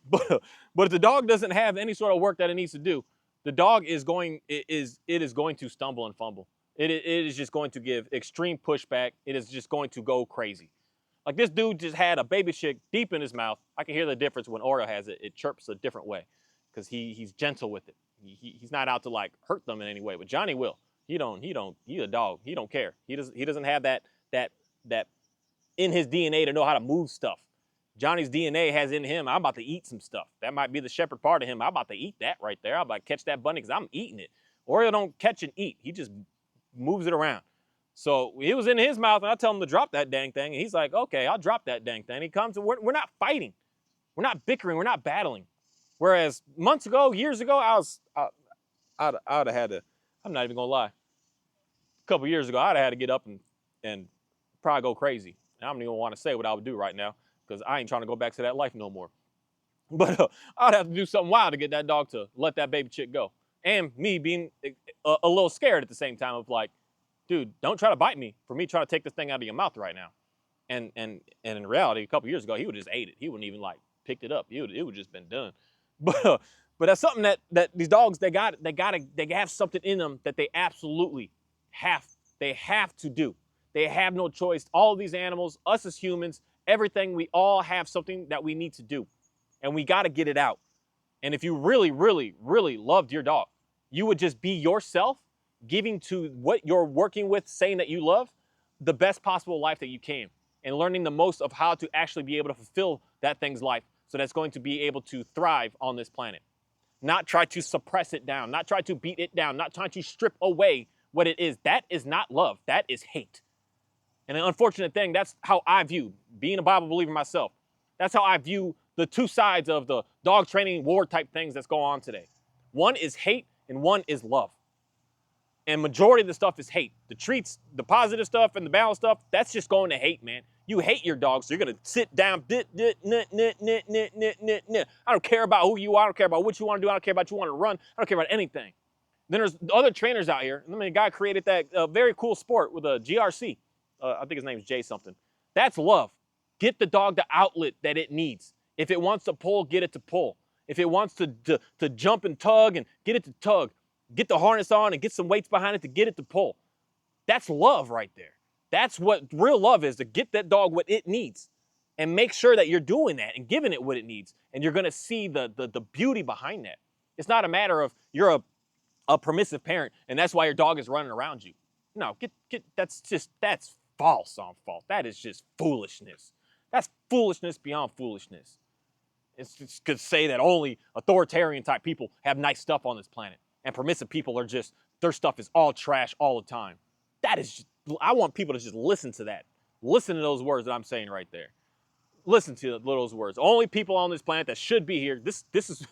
But if the dog doesn't have any sort of work that it needs to do, the dog is going to stumble and fumble. It is just going to give extreme pushback. It is just going to go crazy. Like this dude just had a baby chick deep in his mouth. I can hear the difference when Oreo has it. It chirps a different way because he's gentle with it. He's not out to like hurt them in any way, but Johnny will. He's a dog. He don't care. He doesn't have that in his DNA to know how to move stuff. Johnny's DNA has in him, I'm about to eat some stuff. That might be the shepherd part of him. I'm about to eat that right there. I'm about to catch that bunny because I'm eating it. Oreo don't catch and eat. He just moves it around. So it was in his mouth, and I tell him to drop that dang thing, and he's like, okay, I'll drop that dang thing. He comes, and we're not fighting. We're not bickering. We're not battling. Whereas months ago, years ago, I'd have had to, I'm not even going to lie. A couple years ago, I'd have had to get up and probably go crazy. And I don't even want to say what I would do right now because I ain't trying to go back to that life no more. But I'd have to do something wild to get that dog to let that baby chick go. And me being a little scared at the same time of like, dude, don't try to bite me for me trying to take this thing out of your mouth right now. And in reality, a couple years ago, he would just ate it. He wouldn't even like picked it up. It would just been done. But that's something that these dogs, they have something in them that they absolutely have to do. They have no choice. All of these animals, us as humans, everything, we all have something that we need to do. And we got to get it out. And if you really, really, really loved your dog, you would just be yourself, giving to what you're working with, saying that you love, the best possible life that you can, and learning the most of how to actually be able to fulfill that thing's life so that's going to be able to thrive on this planet. Not try to suppress it down, not try to beat it down, not trying to strip away what it is. That is not love. That is hate. And the unfortunate thing, that's how I view, being a Bible believer myself, that's how I view the two sides of the dog training war type things that's going on today. One is hate and one is love. And majority of the stuff is hate. The treats, the positive stuff and the balanced stuff, that's just going to hate, man. You hate your dog, so you're going to sit down. I don't care about who you are. I don't care about what you want to do. I don't care about you want to run. I don't care about anything. Then there's other trainers out here. I mean, a guy created that very cool sport with a GRC. I think his name's Jay something. That's love. Get the dog the outlet that it needs. If it wants to pull, get it to pull. If it wants to jump and tug, and get it to tug. Get the harness on and get some weights behind it to get it to pull. That's love right there. That's what real love is, to get that dog what it needs and make sure that you're doing that and giving it what it needs. And you're going to see the beauty behind that. It's not a matter of you're a permissive parent and that's why your dog is running around you. No, that's false on fault. That is just foolishness. That's foolishness beyond foolishness. It's just to say that only authoritarian type people have nice stuff on this planet. And permissive people are just, their stuff is all trash all the time. That is just, I want people to just listen to that. Listen to those words that I'm saying right there. Listen to those words. Only people on this planet that should be here. This is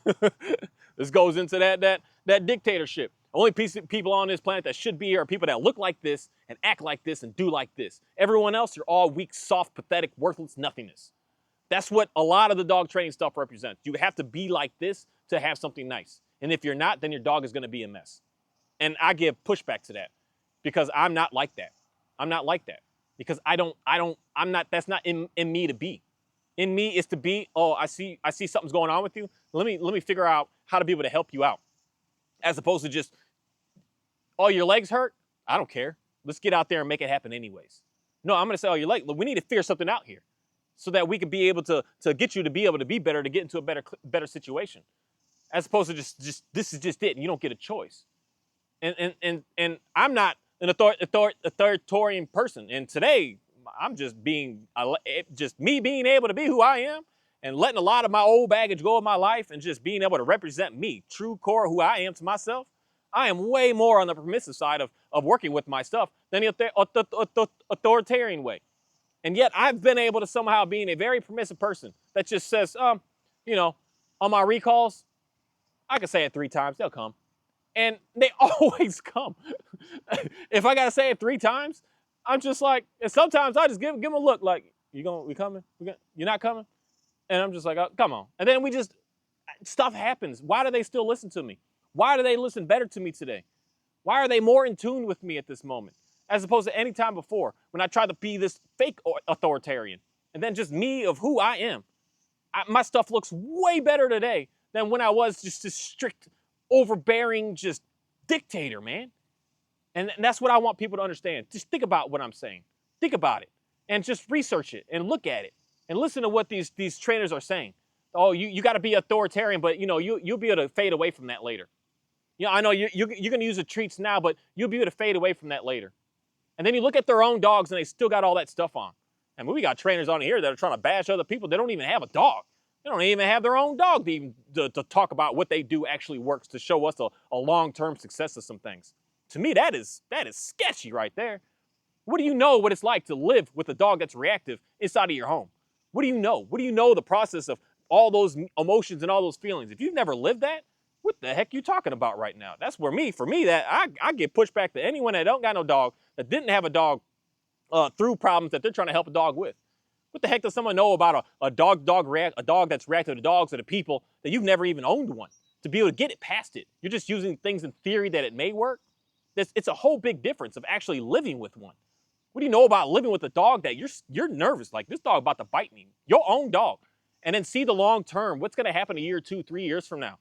this goes into that dictatorship. Only people on this planet that should be here are people that look like this and act like this and do like this. Everyone else, you're all weak, soft, pathetic, worthless nothingness. That's what a lot of the dog training stuff represents. You have to be like this to have something nice. And if you're not, then your dog is going to be a mess. And I give pushback to that because I'm not like that. I'm not like that because that's not in me to be. In me is to be, oh, I see something's going on with you. Let me figure out how to be able to help you out. As opposed to just, oh, your legs hurt? I don't care. Let's get out there and make it happen anyways. No, I'm going to say, oh, your leg, we need to figure something out here so that we can be able to get you to be able to be better, to get into a better situation. As opposed to just this is just it, and you don't get a choice. And I'm not an authoritarian person. And today, I'm just me being able to be who I am and letting a lot of my old baggage go in my life and just being able to represent me, true core who I am to myself. I am way more on the permissive side of working with my stuff than the authoritarian way. And yet I've been able to somehow being a very permissive person that just says, on my recalls, I can say it 3 times, they'll come. And they always come. If I got to say it 3 times, I'm just like, and sometimes I just give them a look like, we coming? You're not coming? And I'm just like, oh, come on. And then stuff happens. Why do they still listen to me? Why do they listen better to me today? Why are they more in tune with me at this moment? As opposed to any time before when I tried to be this fake authoritarian. And then just me of who I am. My stuff looks way better today than when I was just this strict, overbearing, just dictator, man. And that's what I want people to understand. Just think about what I'm saying. Think about it. And just research it and look at it. And listen to what these trainers are saying. Oh, you got to be authoritarian, but you'll be able to fade away from that later. I know you're going to use the treats now, but you'll be able to fade away from that later. And then you look at their own dogs and they still got all that stuff on. And we got trainers on here that are trying to bash other people. They don't even have a dog. They don't even have their own dog to talk about what they do actually works to show us a long-term success of some things. To me, that is sketchy right there. What do you know what it's like to live with a dog that's reactive inside of your home? What do you know? What do you know the process of all those emotions and all those feelings? If you've never lived that, what the heck are you talking about right now? That's where for me, that I get pushed back to anyone that don't got no dog, that didn't have a dog through problems that they're trying to help a dog with. What the heck does someone know about a dog that's reactive to dogs or to people that you've never even owned one? To be able to get it past it. You're just using things in theory that it may work. It's a whole big difference of actually living with one. What do you know about living with a dog that you're nervous, like this dog about to bite me? Your own dog. and then see the long term. What's going to happen a year, 2, 3 years from now,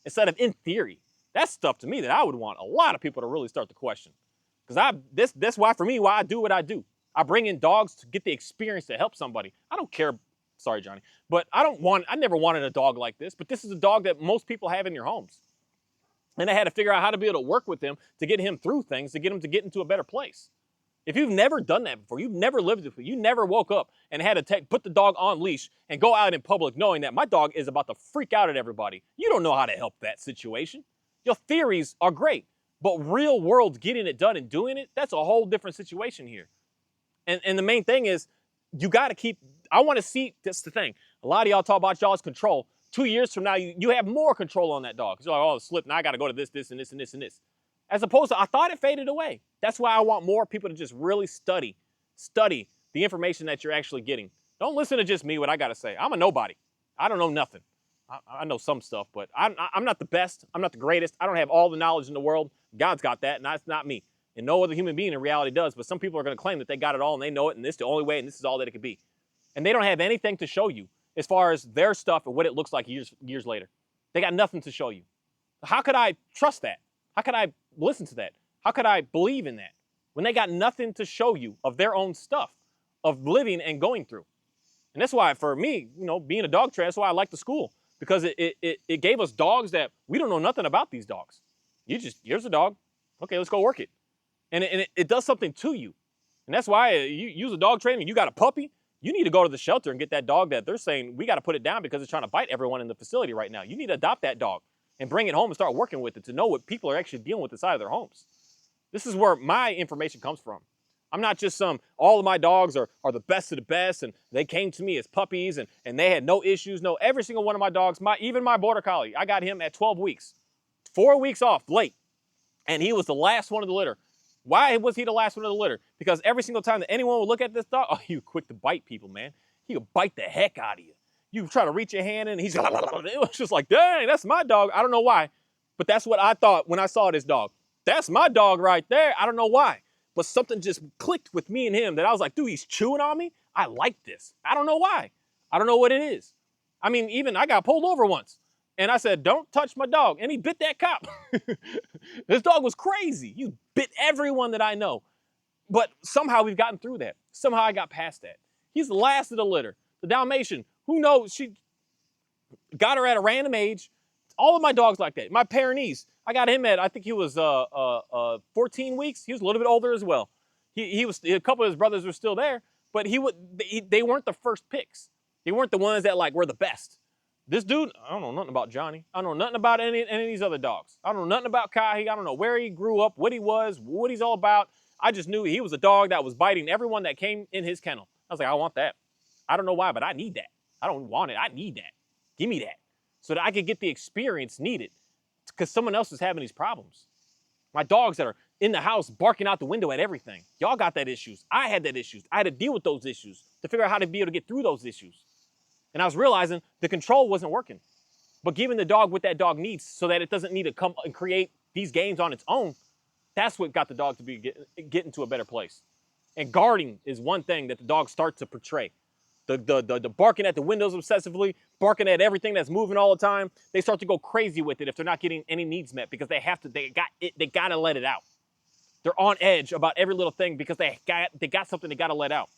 instead of in theory. That's stuff to me that I would want a lot of people to really start to question. Because that's why for me, why I do what I do. I bring in dogs to get the experience to help somebody. I don't care. Sorry, Johnny, but I never wanted a dog like this. But this is a dog that most people have in your homes. And I had to figure out how to be able to work with him to get him through things, to get him to get into a better place. If you've never done that before, you've never lived it before, you never woke up and had to put the dog on leash and go out in public knowing that my dog is about to freak out at everybody. You don't know how to help that situation. Your theories are great, but real world getting it done and doing it, that's a whole different situation here. And the main thing is, you got to keep, I want to see, that's the thing. A lot of y'all talk about y'all's control. 2 years from now, you have more control on that dog. You're like, oh, it slipped, now I got to go to this, this, and this, and this, and this. As opposed to, I thought it faded away. That's why I want more people to just really study the information that you're actually getting. Don't listen to just me, what I got to say. I'm a nobody. I don't know nothing. I know some stuff, but I'm not the best. I'm not the greatest. I don't have all the knowledge in the world. God's got that, and that's not me. And no other human being in reality does, but some people are going to claim that they got it all and they know it, and this is the only way, and this is all that it could be. And they don't have anything to show you as far as their stuff and what it looks like years later. They got nothing to show you. How could I trust that? How could I listen to that? How could I believe in that when they got nothing to show you of their own stuff, of living and going through? And that's why, for me, being a dog trainer, that's why I like the school, because it gave us dogs that we don't know nothing about these dogs. Here's a dog. Okay, let's go work it. And it does something to you. And that's why you use a dog training, you got a puppy, you need to go to the shelter and get that dog that they're saying, we got to put it down because it's trying to bite everyone in the facility right now. You need to adopt that dog and bring it home and start working with it to know what people are actually dealing with inside of their homes. This is where my information comes from. I'm not just all of my dogs are the best of the best, and they came to me as puppies, and they had no issues. No, every single one of my dogs, even my Border Collie, I got him at 12 weeks. 4 weeks off late, and he was the last one of the litter. Why was he the last one of the litter? Because every single time that anyone would look at this dog, oh, he was quick to bite people, man. He would bite the heck out of you. You try to reach your hand in, and he's it was just like, dang, that's my dog. I don't know why, but that's what I thought when I saw this dog. That's my dog right there. I don't know why, but something just clicked with me and him that I was like, dude, he's chewing on me. I like this. I don't know why. I don't know what it is. I mean, even I got pulled over once. And I said, don't touch my dog. And he bit that cop. This dog was crazy. He bit everyone that I know. But somehow we've gotten through that. Somehow I got past that. He's the last of the litter. The Dalmatian, who knows? She got her at a random age. All of my dogs like that. My Pyrenees, I got him at, I think he was 14 weeks. He was a little bit older as well. He was, a couple of his brothers were still there, but they weren't the first picks. They weren't the ones that were the best. This dude, I don't know nothing about Johnny. I don't know nothing about any of these other dogs. I don't know nothing about Kai. I don't know where he grew up, what he was, what he's all about. I just knew he was a dog that was biting everyone that came in his kennel. I was like, I want that. I don't know why, but I need that. I don't want it. I need that. Give me that so that I could get the experience needed because someone else is having these problems. My dogs that are in the house barking out the window at everything. Y'all got that issues. I had that issues. I had to deal with those issues to figure out how to be able to get through those issues. And I was realizing the control wasn't working. But giving the dog what that dog needs so that it doesn't need to come and create these games on its own, that's what got the dog to get into a better place. And guarding is one thing that the dogs start to portray. The barking at the windows obsessively, barking at everything that's moving all the time, they start to go crazy with it if they're not getting any needs met because they gotta let it out. They're on edge about every little thing because they got something they gotta let out.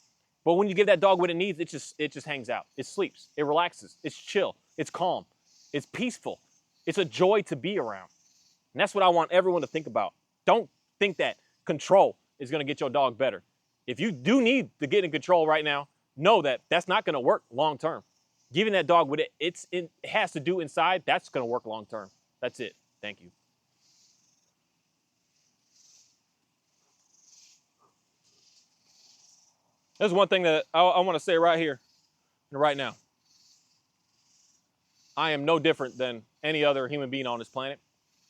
But when you give that dog what it needs, it just hangs out. It sleeps. It relaxes. It's chill. It's calm. It's peaceful. It's a joy to be around. And that's what I want everyone to think about. Don't think that control is going to get your dog better. If you do need to get in control right now, know that that's not going to work long term. Giving that dog what it has to do inside, that's going to work long term. That's it. Thank you. There's one thing that I want to say right here and right now. I am no different than any other human being on this planet.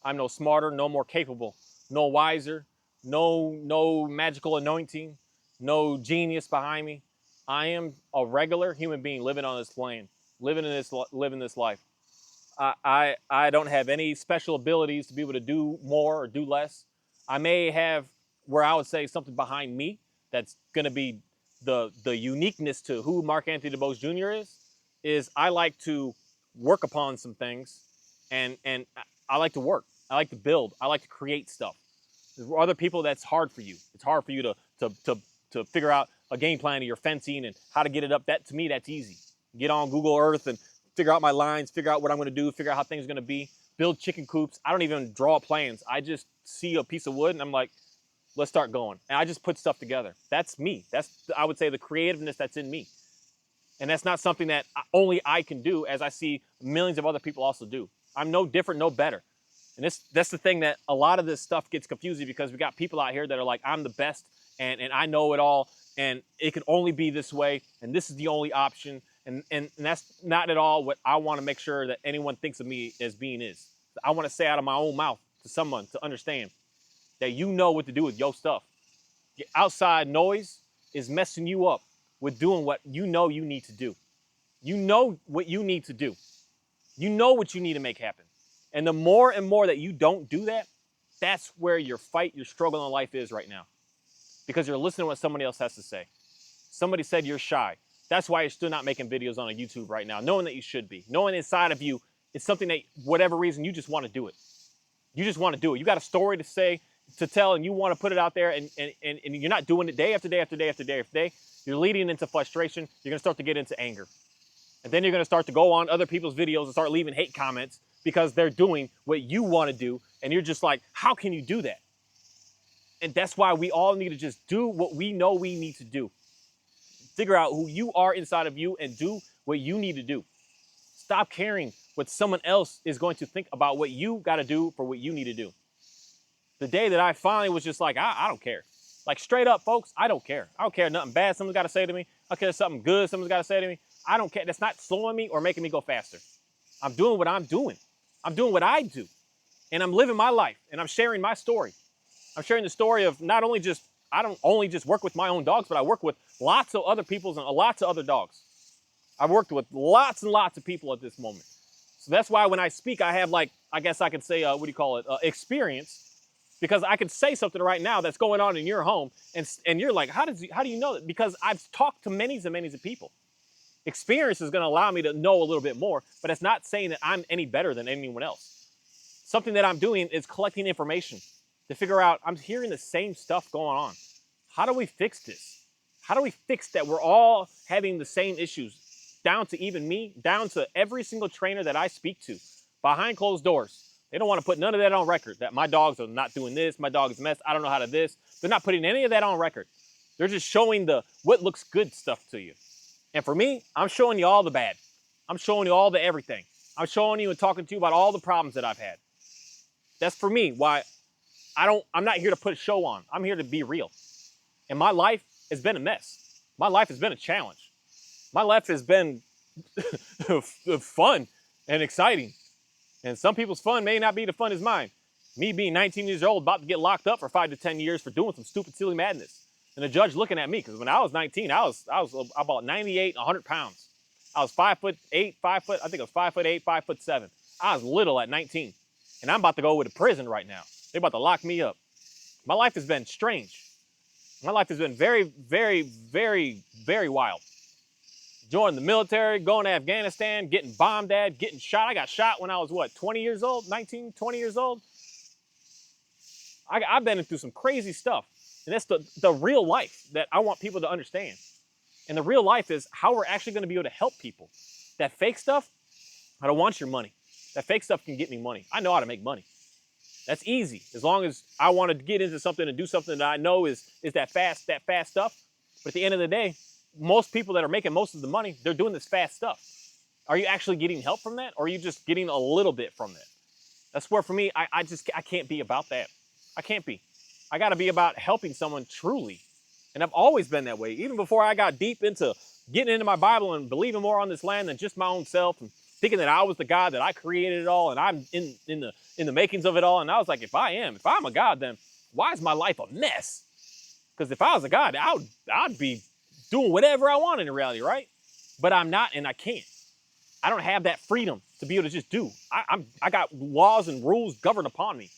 I'm no smarter, no more capable, no wiser, no magical anointing, no genius behind me. I am a regular human being living on this plane, living this life. I don't have any special abilities to be able to do more or do less. I may have where I would say something behind me that's going to be the uniqueness to who Mark Anthony DuBose Jr. is, is I like to work upon some things, and I like to work. I like to build. I like to create stuff. There's other people that's hard for you. It's hard for you to figure out a game plan of your fencing and how to get it up. That to me, that's easy. Get on Google Earth and figure out my lines, figure out what I'm going to do, figure out how things are going to be. Build chicken coops. I don't even draw plans. I just see a piece of wood and I'm like, let's start going. And I just put stuff together. That's me. That's, I would say, the creativeness that's in me. And that's not something that only I can do, as I see millions of other people also do. I'm no different, no better. And that's the thing, that a lot of this stuff gets confusing, because we got people out here that are like, I'm the best and I know it all and it can only be this way and this is the only option. And that's not at all what I want to make sure that anyone thinks of me as being is. I want to say out of my own mouth to someone to understand that you know what to do with your stuff. Your outside noise is messing you up with doing what you know you need to do. You know what you need to do. You know what you need to make happen. And the more and more that you don't do that, that's where your fight, your struggle in life is right now. Because you're listening to what somebody else has to say. Somebody said you're shy. That's why you're still not making videos on YouTube right now, knowing that you should be. Knowing inside of you, it's something that, whatever reason, you just want to do it. You just want to do it. You got a story to say, to tell, and you want to put it out there, and you're not doing it day after day after day after day after day. You're leading into frustration. You're going to start to get into anger. And then you're going to start to go on other people's videos and start leaving hate comments because they're doing what you want to do. And you're just like, how can you do that? And that's why we all need to just do what we know we need to do. Figure out who you are inside of you and do what you need to do. Stop caring what someone else is going to think about what you got to do for what you need to do. The day that I finally was just like, I don't care. Like, straight up, folks, I don't care. I don't care nothing bad someone's got to say to me. I don't care something good someone's got to say to me. I don't care. That's not slowing me or making me go faster. I'm doing what I'm doing. I'm doing what I do. And I'm living my life. And I'm sharing my story. I'm sharing the story of not only just, I don't only just work with my own dogs, but I work with lots of other people's and lots of other dogs. I've worked with lots and lots of people at this moment. So that's why when I speak, I have, like, I guess I could say, experience. Because I could say something right now that's going on in your home, and you're like, how do you know that? Because I've talked to many and many of people. Experience is going to allow me to know a little bit more, but it's not saying that I'm any better than anyone else. Something that I'm doing is collecting information to figure out, I'm hearing the same stuff going on. How do we fix this? How do we fix that we're all having the same issues, down to even me, down to every single trainer that I speak to, behind closed doors? They don't want to put none of that on record, that my dogs are not doing this, my dog is a mess, I don't know how to this. They're not putting any of that on record. They're just showing the what looks good stuff to you. And for me, I'm showing you all the bad. I'm showing you all the everything. I'm showing you and talking to you about all the problems that I've had. That's for me why I'm not here to put a show on. I'm here to be real. And my life has been a mess. My life has been a challenge. My life has been fun and exciting. And some people's fun may not be the fun as mine. Me being 19 years old, about to get locked up for 5 to 10 years for doing some stupid, silly madness. And the judge looking at me, because when I was 19, I was about 98, 100 pounds. I was 5'8", I think I was 5'8", 5'7". I was little at 19. And I'm about to go to prison right now. They're about to lock me up. My life has been strange. My life has been very, very, very, very wild. Joining the military, going to Afghanistan, getting bombed at, getting shot. I got shot when I was, 20 years old, 19, 20 years old? I've been through some crazy stuff. And that's the real life that I want people to understand. And the real life is how we're actually going to be able to help people. That fake stuff, I don't want your money. That fake stuff can get me money. I know how to make money. That's easy. As long as I want to get into something and do something that I know is that fast stuff. But at the end of the day, most people that are making most of the money, they're doing this fast stuff. Are you actually getting help from that? Or are you just getting a little bit from that? That's where, for me, I can't be about that. I can't be. I got to be about helping someone truly. And I've always been that way. Even before I got deep into getting into my Bible and believing more on this land than just my own self, and thinking that I was the God, that I created it all, and I'm in the makings of it all. And I was like, if I'm a God, then why is my life a mess? Because if I was a God, I'd be doing whatever I want in reality, right? But I'm not, and I can't. I don't have that freedom to be able to just do. I got laws and rules governed upon me.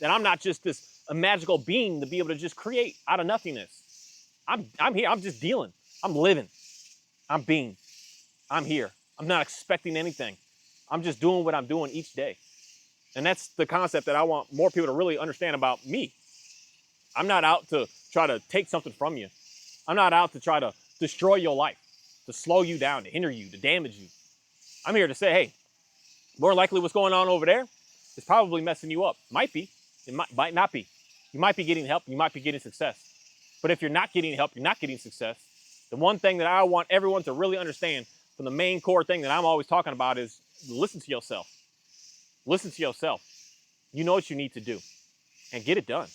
And I'm not just a magical being to be able to just create out of nothingness. I'm here, I'm just dealing. I'm living. I'm being. I'm here. I'm not expecting anything. I'm just doing what I'm doing each day. And that's the concept that I want more people to really understand about me. I'm not out to try to take something from you. I'm not out to try to destroy your life, to slow you down, to hinder you, to damage you. I'm here to say, hey, more likely what's going on over there is probably messing you up. Might be. It might not be. You might be getting help. You might be getting success. But if you're not getting help, you're not getting success. The one thing that I want everyone to really understand from the main core thing that I'm always talking about is listen to yourself. Listen to yourself. You know what you need to do and get it done.